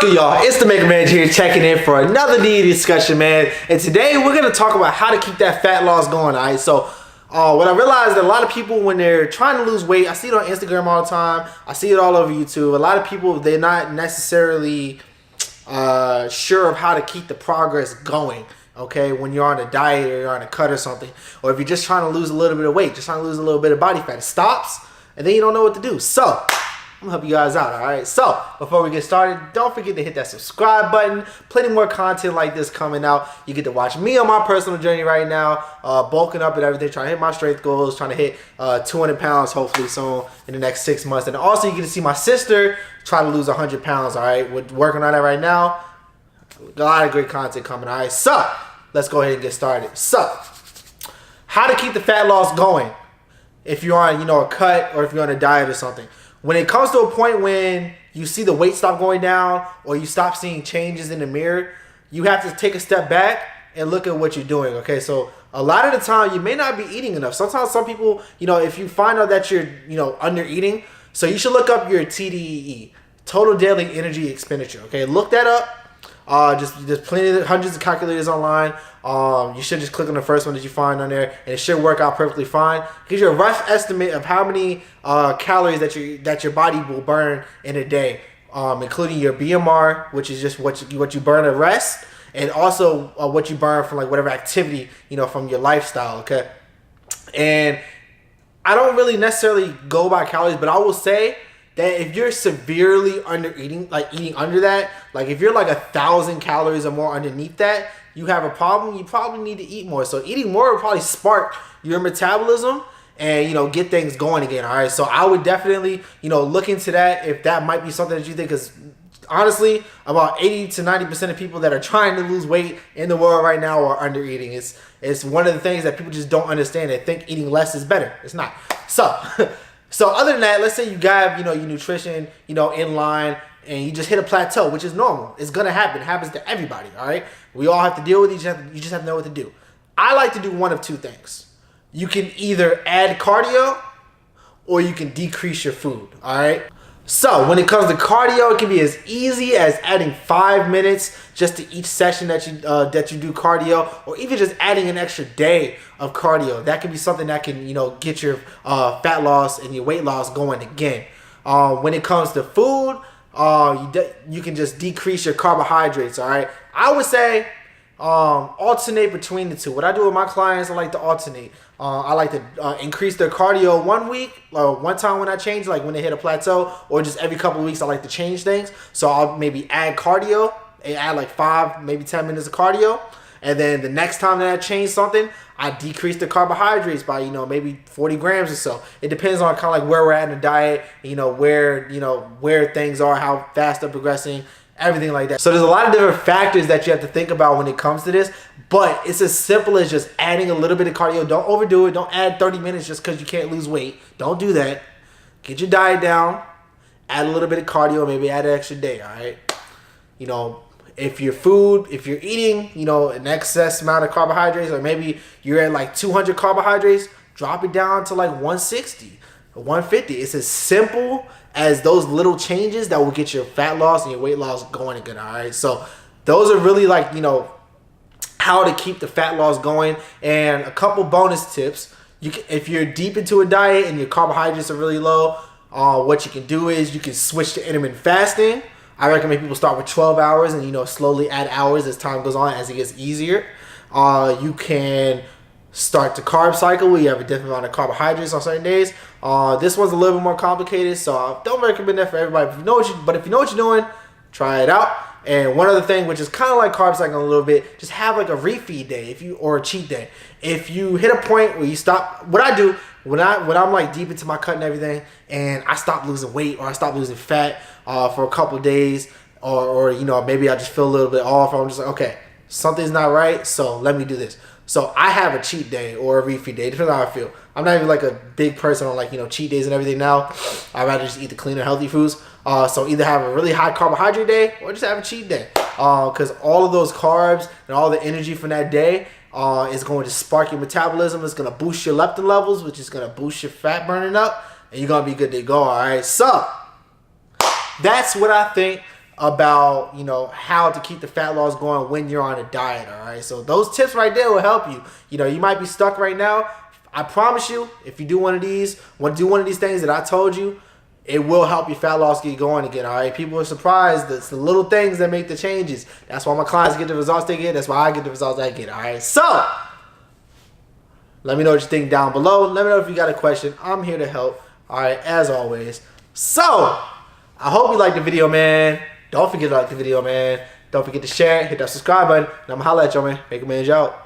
What's good, y'all? It's the Mega Man here checking in for another Deity discussion, man. And today we're going to talk about how to keep that fat loss going, alright? So, what I realized that a lot of people, when they're trying to lose weight, I see it on Instagram all the time. I see it all over YouTube. A lot of people, they're not necessarily sure of how to keep the progress going, okay? When you're on a diet or you're on a cut or something. Or if you're just trying to lose a little bit of weight, just trying to lose a little bit of body fat. It stops, and then you don't know what to do. So, I'm gonna help you guys out, alright? So, before we get started, don't forget to hit that subscribe button. Plenty more content like this coming out. You get to watch me on my personal journey right now, bulking up and everything, trying to hit my strength goals, trying to hit 200 pounds hopefully soon in the next 6 months. And also, you get to see my sister try to lose 100 pounds, alright? We're working on that right now. A lot of great content coming, alright? So, let's go ahead and get started. So, how to keep the fat loss going if you're on, a cut or if you're on a diet or something. When it comes to a point when you see the weight stop going down or you stop seeing changes in the mirror, you have to take a step back and look at what you're doing, okay? So a lot of the time, you may not be eating enough. Sometimes some people, if you find out that you're, under eating, so you should look up your TDEE, total daily energy expenditure, okay? Look that up. There's plenty of hundreds of calculators online. You should just click on the first one that you find on there, and it should work out perfectly fine. It gives you a rough estimate of how many calories that your body will burn in a day, including your BMR, which is just what you burn at rest, and also what you burn from like whatever activity from your lifestyle. Okay, and I don't really necessarily go by calories, but I will say that if you're severely under eating, like eating under that, like if you're like 1,000 calories or more underneath that, you have a problem. You probably need to eat more. So eating more will probably spark your metabolism and get things going again. All right. So I would definitely look into that if that might be something that you think, because honestly, about 80 to 90% of people that are trying to lose weight in the world right now are under eating. It's one of the things that people just don't understand. They think eating less is better. It's not. So other than that, let's say you got, your nutrition, in line, and you just hit a plateau, which is normal. It's going to happen. It happens to everybody, all right? We all have to deal with it. You just have to know what to do. I like to do one of two things. You can either add cardio or you can decrease your food, all right? So when it comes to cardio, it can be as easy as adding 5 minutes just to each session that you do cardio, or even just adding an extra day of cardio. That can be something that can get your fat loss and your weight loss going again. When it comes to food, you can just decrease your carbohydrates. All right, I would say alternate between the two. What I do with my clients, I like to alternate. I like to increase their cardio 1 week, or one time when I change, like when they hit a plateau, or just every couple of weeks I like to change things. So I'll maybe add cardio, and add like 5, maybe 10 minutes of cardio. And then the next time that I change something, I decrease the carbohydrates by, maybe 40 grams or so. It depends on kind of like where we're at in the diet, where things are, how fast they're progressing, everything like that. So there's a lot of different factors that you have to think about when it comes to this, but it's as simple as just adding a little bit of cardio. Don't overdo it. Don't add 30 minutes just because you can't lose weight. Don't do that. Get your diet down, add a little bit of cardio, maybe add an extra day, all right? If you're eating, an excess amount of carbohydrates, or maybe you're at like 200 carbohydrates, drop it down to like 160 or 150. It's as simple as those little changes that will get your fat loss and your weight loss going again, all right? So those are really like, how to keep the fat loss going. And a couple bonus tips. If you're deep into a diet and your carbohydrates are really low, what you can do is you can switch to intermittent fasting. I recommend people start with 12 hours and, slowly add hours as time goes on, as it gets easier. You can start the carb cycle where you have a different amount of carbohydrates on certain days. This one's a little bit more complicated, so I don't recommend that for everybody. If you know what you're doing, try it out. And one other thing, which is kind of like carb cycling a little bit, just have like a refeed day or a cheat day. If you hit a point where you stop, what I do when I'm like deep into my cut and everything, and I stop losing weight or I stop losing fat for a couple of days, or maybe I just feel a little bit off, or I'm just like, okay, something's not right, so let me do this. So I have a cheat day or a refeed day, depending on how I feel. I'm not even like a big person on like, cheat days and everything now. I'd rather just eat the cleaner, healthy foods. So either have a really high carbohydrate day or just have a cheat day. Because all of those carbs and all the energy from that day is going to spark your metabolism. It's going to boost your leptin levels, which is going to boost your fat burning up. And you're going to be good to go, all right? So that's what I think about, you know, how to keep the fat loss going when you're on a diet. All right, so those tips right there will help you. You know, you might be stuck right now. I promise you, if you do one of these, want to do one of these things that I told you, it will help your fat loss get going again. All right, people are surprised. It's the little things that make the changes. That's why my clients get the results they get. That's why I get the results I get. All right, so let me know what you think down below. Let me know if you got a question. I'm here to help. All right, as always. So I hope you liked the video, man. Don't forget to like the video, man. Don't forget to share it. Hit that subscribe button. And I'm going to holler at y'all, man. Make a man's out.